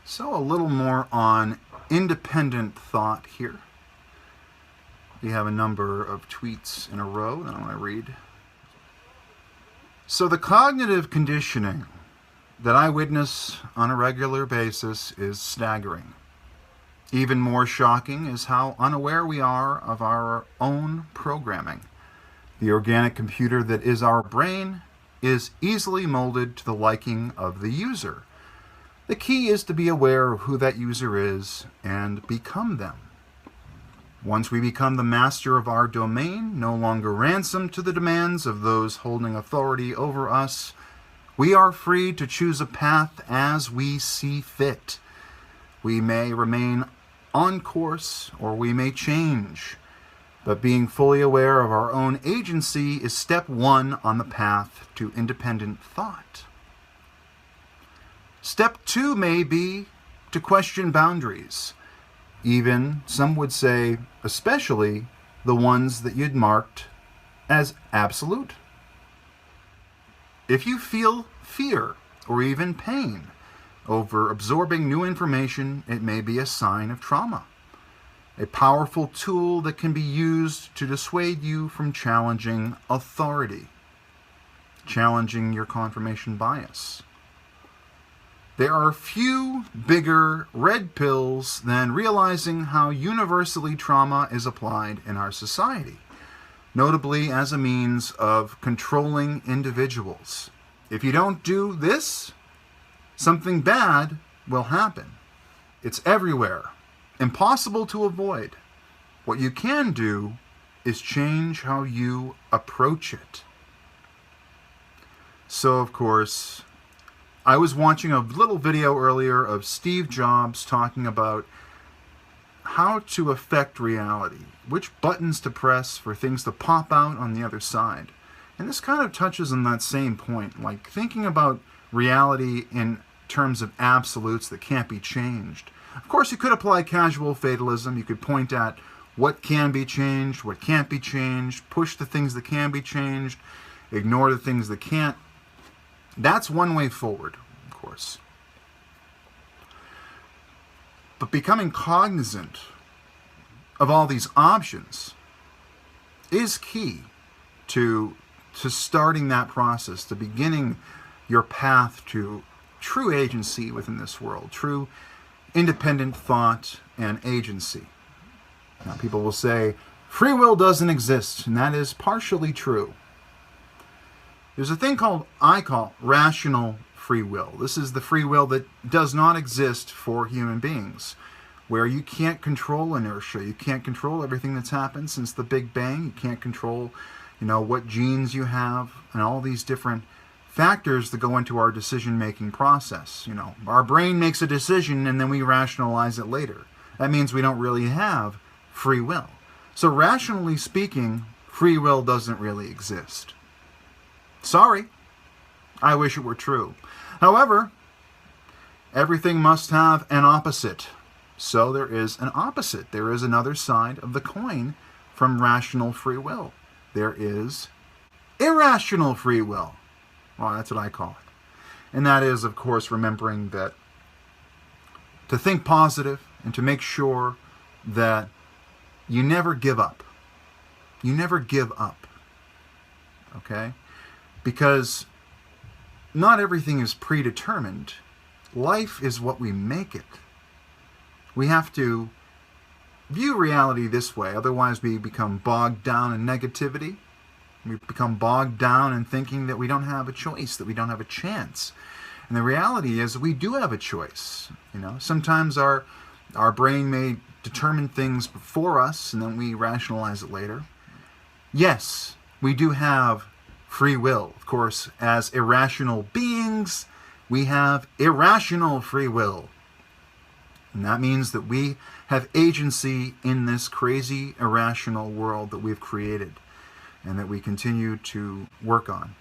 So a little more on independent thought here. We have a number of tweets in a row that I want to read. So the cognitive conditioning that I witness on a regular basis is staggering. Even more shocking is how unaware we are of our own programming. The organic computer that is our brain is easily molded to the liking of the user. The key is to be aware of who that user is and become them. Once we become the master of our domain, no longer ransom to the demands of those holding authority over us, we are free to choose a path as we see fit. We may remain on course or we may change, but being fully aware of our own agency is step one on the path to independent thought. Step two may be to question boundaries, even, some would say, especially the ones that you'd marked as absolute. If you feel fear or even pain over absorbing new information, it may be a sign of trauma, a powerful tool that can be used to dissuade you from challenging authority, challenging your confirmation bias. There are few bigger red pills than realizing how universally trauma is applied in our society, notably as a means of controlling individuals. If you don't do this, something bad will happen. It's everywhere, impossible to avoid. What you can do is change how you approach it. So, of course, I was watching a little video earlier of Steve Jobs talking about how to affect reality, which buttons to press for things to pop out on the other side. And this kind of touches on that same point, like thinking about reality in terms of absolutes that can't be changed. Of course, you could apply casual fatalism. You could point at what can be changed, what can't be changed, push the things that can be changed, ignore the things that can't. That's one way forward, of course. But becoming cognizant of all these options is key to starting that process, to beginning your path to true agency within this world, true independent thought and agency. Now, people will say, free will doesn't exist, and that is partially true. There's a thing I call rational free will. This is the free will that does not exist for human beings, where you can't control inertia. You can't control everything that's happened since the Big Bang. You can't control, what genes you have and all these different factors that go into our decision-making process. Our brain makes a decision and then we rationalize it later. That means we don't really have free will. So rationally speaking, free will doesn't really exist. Sorry, I wish it were true. However, everything must have an opposite. So there is an opposite. There is another side of the coin from rational free will. There is irrational free will. Well, that's what I call it. And that is, of course, remembering that to think positive and to make sure that you never give up. You never give up. Okay? Because not everything is predetermined. Life is what we make it. We have to view reality this way, otherwise we become bogged down in negativity. We become bogged down in thinking that we don't have a choice, that we don't have a chance. And the reality is we do have a choice. Sometimes our brain may determine things for us and then we rationalize it later. Yes, we do have free will. Of course, as irrational beings, we have irrational free will. And that means that we have agency in this crazy, irrational world that we've created and that we continue to work on.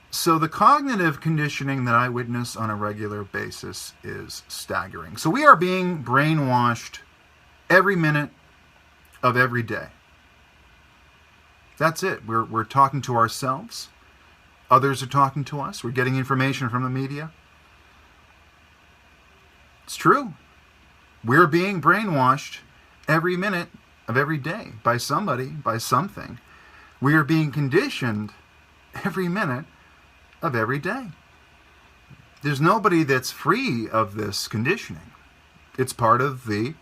So the cognitive conditioning that I witness on a regular basis is staggering. So we are being brainwashed every minute of every day. That's it. We're talking to ourselves. Others are talking to us. We're getting information from the media. It's true. We're being brainwashed every minute of every day by somebody, by something. We are being conditioned every minute of every day. There's nobody that's free of this conditioning. It's part of the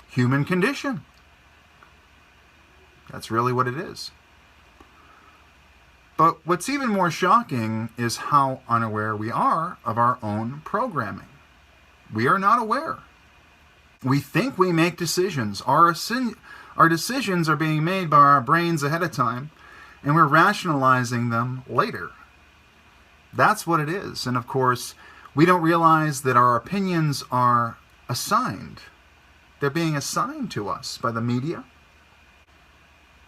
human condition. That's really what it is. But what's even more shocking is how unaware we are of our own programming. We are not aware. We think we make decisions. Our decisions are being made by our brains ahead of time, and we're rationalizing them later. That's what it is. And of course, we don't realize that our opinions are assigned. They're being assigned to us by the media,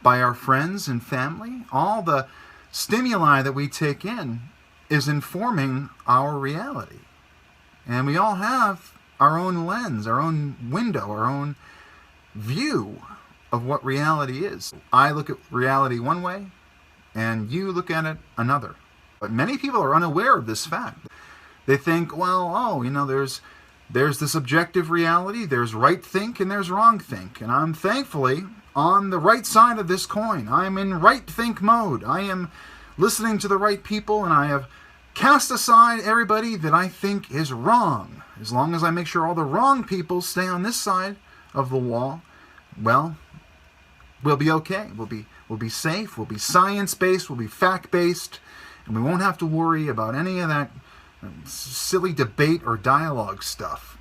by our friends and family. All the stimuli that we take in is informing our reality. And we all have our own lens, our own window, our own view of what reality is. I look at reality one way, and you look at it another. But many people are unaware of this fact. They think, well, there's this objective reality, there's right think, and there's wrong think. And I'm thankfully on the right side of this coin. I'm in right think mode. I am listening to the right people, and I have cast aside everybody that I think is wrong. As long as I make sure all the wrong people stay on this side of the wall, well, we'll be okay. We'll be safe. We'll be science-based. We'll be fact-based. And we won't have to worry about any of that silly debate or dialogue stuff.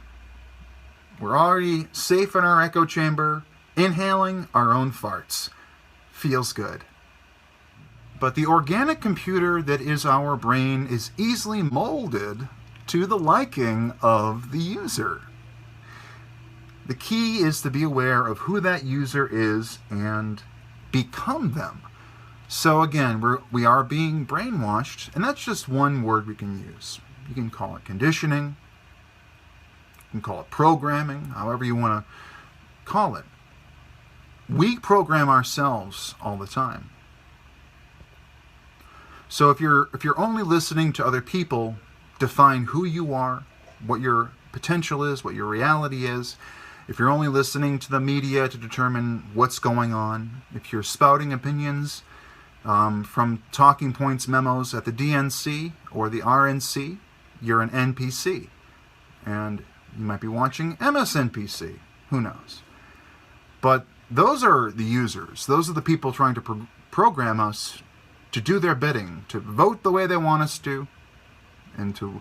We're already safe in our echo chamber, inhaling our own farts. Feels good. But the organic computer that is our brain is easily molded to the liking of the user. The key is to be aware of who that user is and become them. So again, we are being brainwashed, and that's just one word we can use. You can call it conditioning, you can call it programming, however you want to call it. We program ourselves all the time. So if you're only listening to other people define who you are, what your potential is, what your reality is, if you're only listening to the media to determine what's going on, if you're spouting opinions from talking points memos at the DNC or the RNC, you're an NPC. And you might be watching MSNPC. Who knows? But those are the users. Those are the people trying to program us to do their bidding, to vote the way they want us to, and to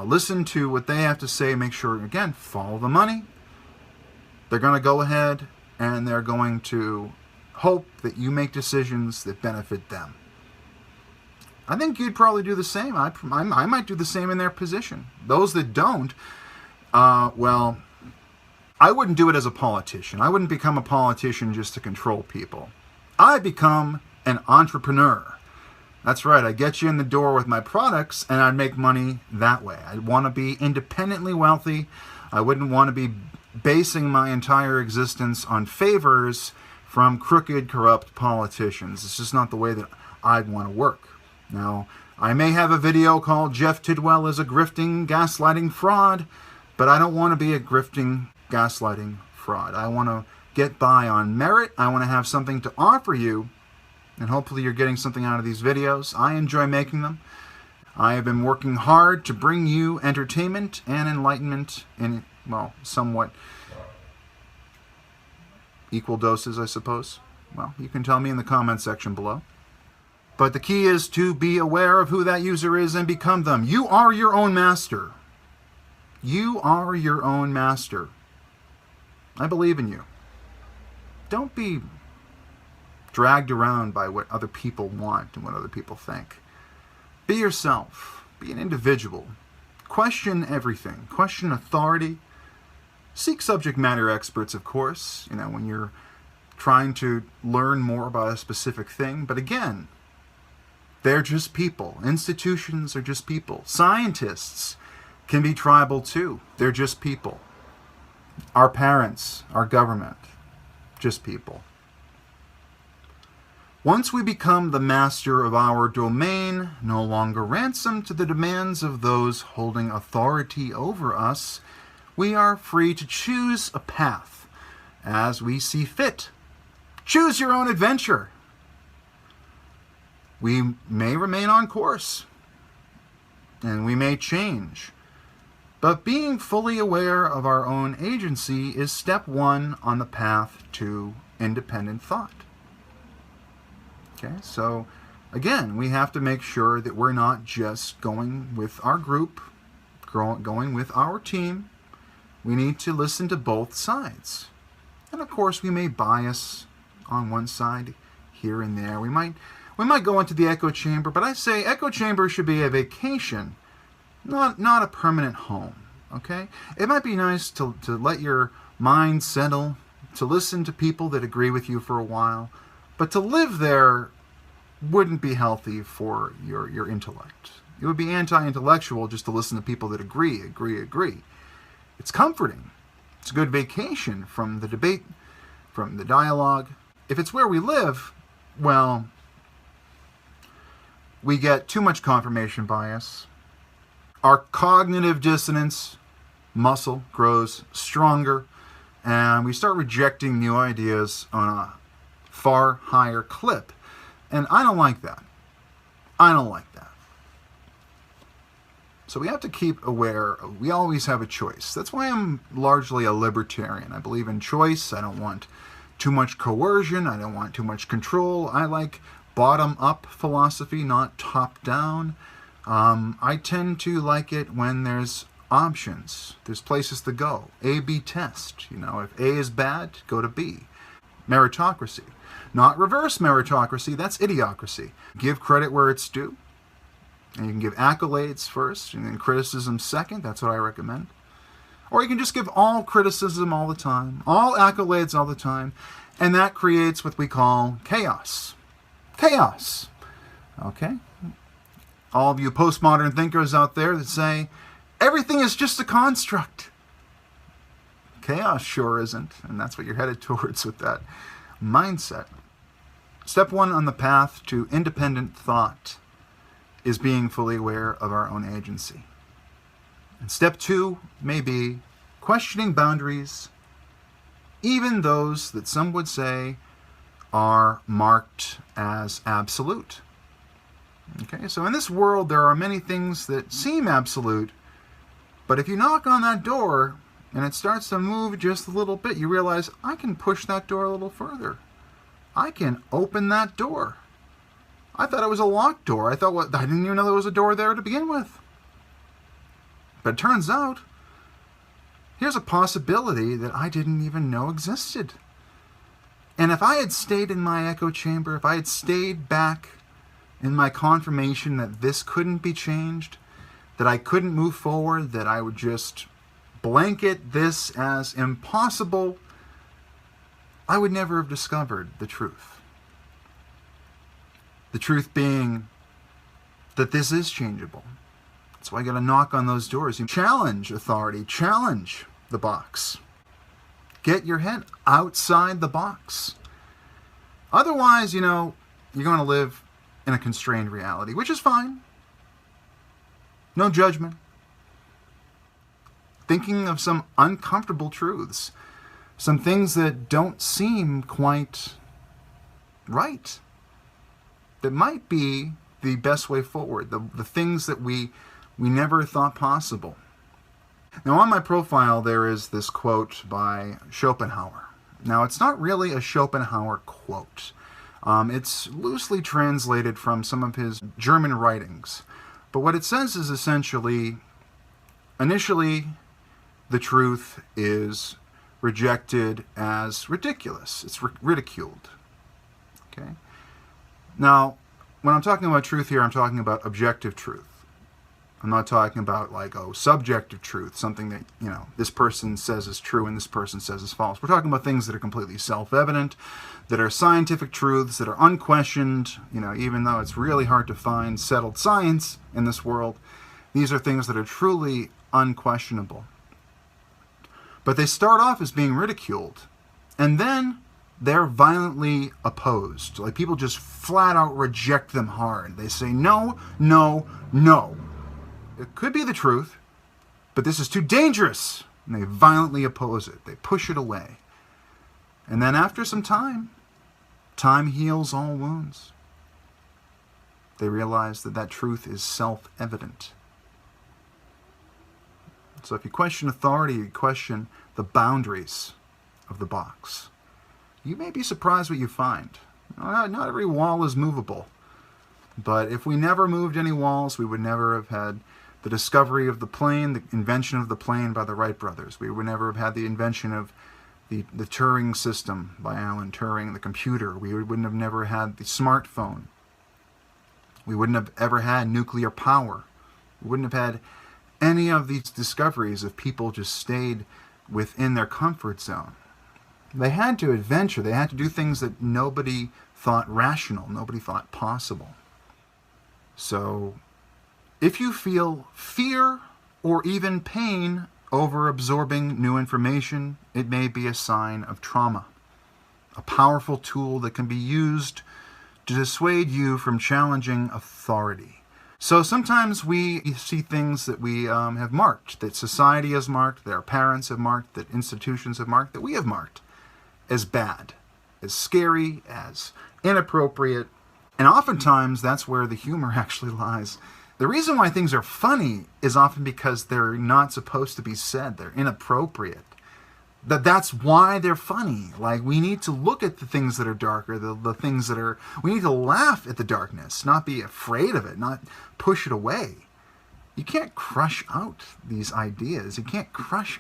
listen to what they have to say, make sure, again, follow the money. They're going to go ahead and they're going to hope that you make decisions that benefit them. I think you'd probably do the same. I might do the same in their position. Those that don't, well, I wouldn't do it as a politician. I wouldn't become a politician just to control people. I become an entrepreneur. That's right, I get you in the door with my products and I'd make money that way. I'd want to be independently wealthy. I wouldn't want to be basing my entire existence on favors from crooked, corrupt politicians. It's just not the way that I'd want to work. Now, I may have a video called Jeff Tidwell is a grifting, gaslighting fraud, but I don't want to be a grifting, gaslighting fraud. I want to get by on merit. I want to have something to offer you, and hopefully you're getting something out of these videos. I enjoy making them. I have been working hard to bring you entertainment and enlightenment in, well, somewhat equal doses, I suppose. Well, you can tell me in the comment section below. But the key is to be aware of who that user is and become them. You are your own master. You are your own master. I believe in you. Don't be dragged around by what other people want and what other people think. Be yourself. Be an individual. Question everything. Question authority. Seek subject matter experts, of course, when you're trying to learn more about a specific thing. But again, they're just people. Institutions are just people. Scientists can be tribal too. They're just people. Our parents, our government, just people. Once we become the master of our domain, no longer ransom to the demands of those holding authority over us, we are free to choose a path as we see fit. Choose your own adventure. We may remain on course, and we may change, but being fully aware of our own agency is step one on the path to independent thought. Okay, so again, we have to make sure that we're not just going with our group, going with our team. We need to listen to both sides. And of course, we may bias on one side here and there. We might go into the echo chamber, but I say echo chamber should be a vacation, not a permanent home. Okay? It might be nice to let your mind settle, to listen to people that agree with you for a while, but to live there wouldn't be healthy for your intellect. It would be anti-intellectual just to listen to people that agree. It's comforting. It's a good vacation from the debate, from the dialogue. If it's where we live, well, we get too much confirmation bias. Our cognitive dissonance muscle grows stronger, and we start rejecting new ideas on a far higher clip. And I don't like that. So we have to keep aware. We always have a choice. That's why I'm largely a libertarian. I believe in choice. I don't want too much coercion. I don't want too much control. I like bottom-up philosophy, not top-down. I tend to like it when there's options. There's places to go. A/B test. If A is bad, go to B. Meritocracy. Not reverse meritocracy. That's idiocracy. Give credit where it's due. And you can give accolades first and then criticism second. That's what I recommend. Or you can just give all criticism all the time, all accolades all the time, and that creates what we call chaos. Chaos. Okay? All of you postmodern thinkers out there that say, everything is just a construct. Chaos sure isn't, and that's what you're headed towards with that mindset. Step one on the path to independent thought is being fully aware of our own agency. And step two may be questioning boundaries, even those that some would say are marked as absolute. Okay, so in this world there are many things that seem absolute, but if you knock on that door and it starts to move just a little bit, you realize, I can push that door a little further. I can open that door. I thought it was a locked door. I didn't even know there was a door there to begin with. But it turns out, here's a possibility that I didn't even know existed. And if I had stayed in my echo chamber, if I had stayed back in my confirmation that this couldn't be changed, that I couldn't move forward, that I would just blanket this as impossible, I would never have discovered the truth. The truth being that this is changeable. That's why I got to knock on those doors. You challenge authority, challenge the box. Get your head outside the box. Otherwise, you're going to live in a constrained reality, which is fine. No judgment. Thinking of some uncomfortable truths, some things that don't seem quite right, that might be the best way forward, the things that we never thought possible. Now on my profile there is this quote by Schopenhauer. Now it's not really a Schopenhauer quote. It's loosely translated from some of his German writings. But what it says is essentially, initially the truth is rejected as ridiculous. It's ridiculed. Okay? Now, when I'm talking about truth here, I'm talking about objective truth. I'm not talking about subjective truth, something that, this person says is true and this person says is false. We're talking about things that are completely self-evident, that are scientific truths, that are unquestioned, even though it's really hard to find settled science in this world. These are things that are truly unquestionable. But they start off as being ridiculed, and then they're violently opposed. Like, people just flat out reject them hard. They say, no, no, no. It could be the truth, but this is too dangerous. And they violently oppose it. They push it away. And then after some time heals all wounds. They realize that that truth is self-evident. So if you question authority, you question the boundaries of the box, you may be surprised what you find. Not every wall is movable. But if we never moved any walls, we would never have had the discovery of the plane, the invention of the plane by the Wright brothers. We would never have had the invention of the Turing system by Alan Turing, the computer. We wouldn't have never had the smartphone. We wouldn't have ever had nuclear power. We wouldn't have had any of these discoveries if people just stayed within their comfort zone. They had to adventure. They had to do things that nobody thought rational, nobody thought possible. So, if you feel fear or even pain over absorbing new information, it may be a sign of trauma, a powerful tool that can be used to dissuade you from challenging authority. So sometimes we see things that we have marked, that society has marked, that our parents have marked, that institutions have marked, that we have marked as bad, as scary, as inappropriate. And oftentimes that's where the humor actually lies. The reason why things are funny is often because they're not supposed to be said. They're inappropriate. That's why they're funny. Like, we need to look at the things that are darker, the things that are... We need to laugh at the darkness, not be afraid of it, not push it away. You can't crush out these ideas. You can't crush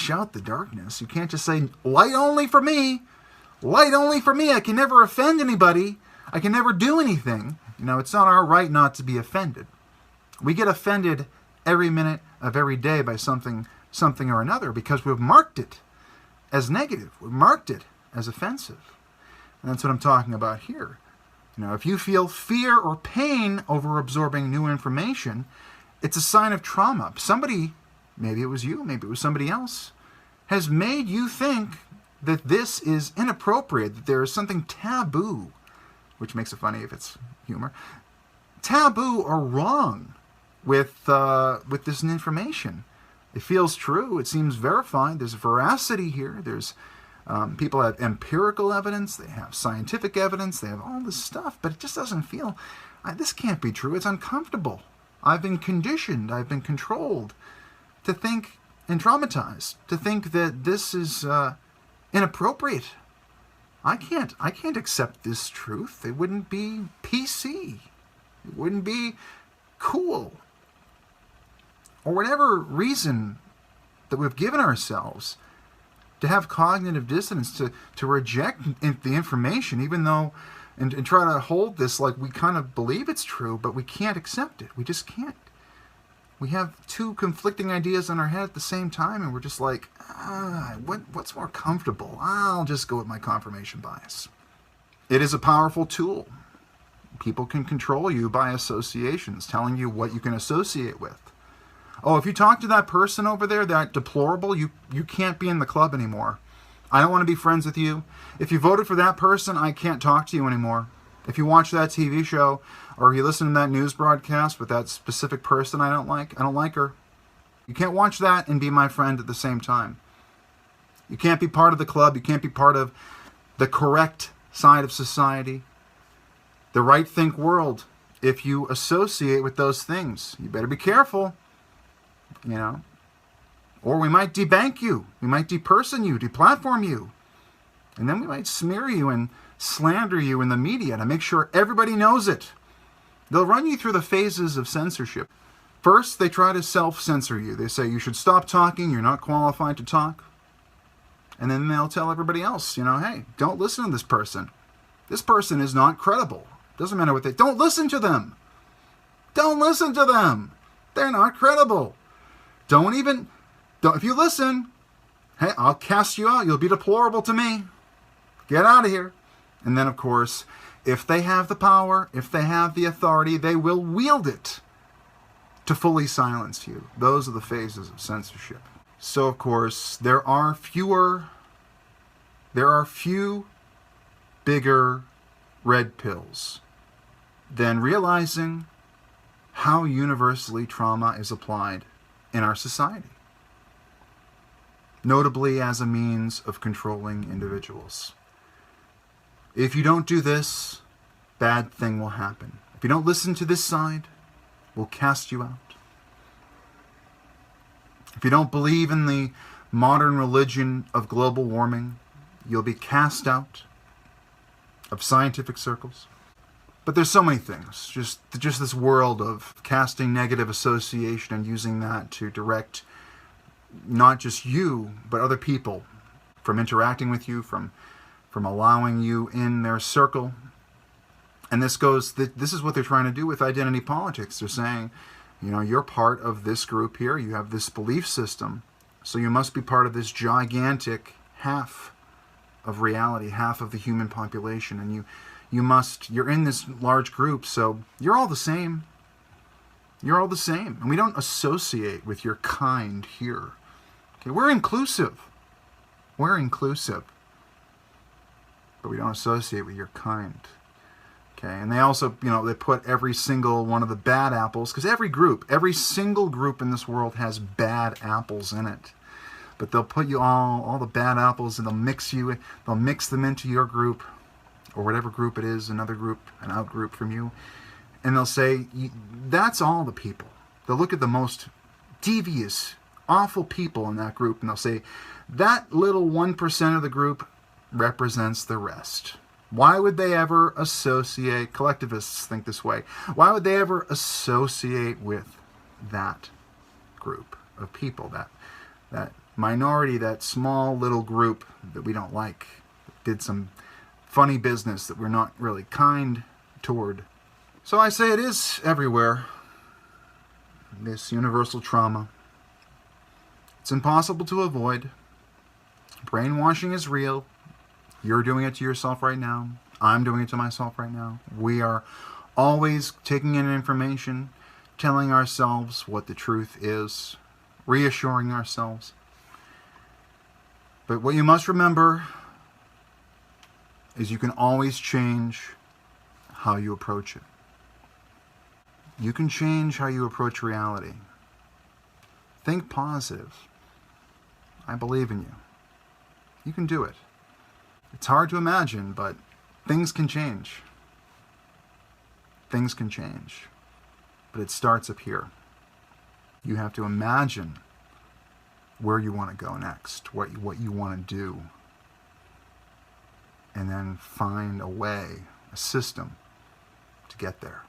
out the darkness. You can't just say, light only for me. Light only for me. I can never offend anybody. I can never do anything. You know, it's not our right not to be offended. We get offended every minute of every day by something or another because we've marked it as negative. We've marked it as offensive. And that's what I'm talking about here. You know, if you feel fear or pain over absorbing new information, it's a sign of trauma. Somebody, maybe it was you, maybe it was somebody else, has made you think that this is inappropriate, that there is something taboo, which makes it funny if it's humor, taboo or wrong with this information. It feels true. It seems verified. There's veracity here. There's people have empirical evidence. They have scientific evidence. They have all this stuff, but it just doesn't feel, this can't be true. It's uncomfortable. I've been conditioned. I've been controlled to think and traumatized to think that this is inappropriate. I can't accept this truth. It wouldn't be PC. It wouldn't be cool. Or whatever reason that we've given ourselves to have cognitive dissonance, to reject the information, even though, and try to hold this like we kind of believe it's true, but we can't accept it. We just can't. We have two conflicting ideas in our head at the same time, and we're just like, what's more comfortable? I'll just go with my confirmation bias. It is a powerful tool. People can control you by associations, telling you what you can associate with. Oh, if you talk to that person over there, that deplorable, you can't be in the club anymore. I don't want to be friends with you. If you voted for that person, I can't talk to you anymore. If you watch that TV show or you listen to that news broadcast with that specific person I don't like her. You can't watch that and be my friend at the same time. You can't be part of the club. You can't be part of the correct side of society, the right think world. If you associate with those things, you better be careful. You know, or we might debank you, we might deperson you, deplatform you, and then we might smear you and slander you in the media to make sure everybody knows it. They'll run you through the phases of censorship. First, they try to self-censor you. They say you should stop talking, you're not qualified to talk. And then they'll tell everybody else, you know, hey, don't listen to this person. This person is not credible. Doesn't matter what they... Don't listen to them. Don't listen to them. They're not credible. If you listen, hey, I'll cast you out. You'll be deplorable to me. Get out of here. And then, of course, if they have the power, if they have the authority, they will wield it to fully silence you. Those are the phases of censorship. So, of course, there are few bigger red pills than realizing how universally trauma is applied in our society, notably as a means of controlling individuals. If you don't do this, bad thing will happen. If you don't listen to this side, we'll cast you out. If you don't believe in the modern religion of global warming, you'll be cast out of scientific circles. But there's so many things. Just this world of casting negative association and using that to direct not just you, but other people from interacting with you, from allowing you in their circle. And this is what they're trying to do with identity politics. They're saying, you're part of this group here. You have this belief system. So you must be part of this gigantic half of reality, half of the human population. And you're in this large group, so you're all the same. You're all the same. And we don't associate with your kind here. Okay, we're inclusive. We're inclusive. But we don't associate with your kind. Okay, and they also, they put every single one of the bad apples, because every single group in this world has bad apples in it. But they'll put you all the bad apples, and they'll mix them into your group, or whatever group it is, another group, an out group from you. And they'll say, that's all the people. They'll look at the most devious, awful people in that group, and they'll say, that little 1% of the group represents the rest. Why would they ever associate, collectivists think this way, why would they ever associate with that group of people, that minority, that small little group that we don't like, that did some funny business that we're not really kind toward? So I say it is everywhere, this universal trauma. It's impossible to avoid. Brainwashing is real. You're doing it to yourself right now. I'm doing it to myself right now. We are always taking in information, telling ourselves what the truth is, reassuring ourselves. But what you must remember is you can always change how you approach it. You can change how you approach reality. Think positive. I believe in you. You can do it. It's hard to imagine, but things can change. Things can change. But it starts up here. You have to imagine where you want to go next, what you want to do, and then find a way, a system to get there.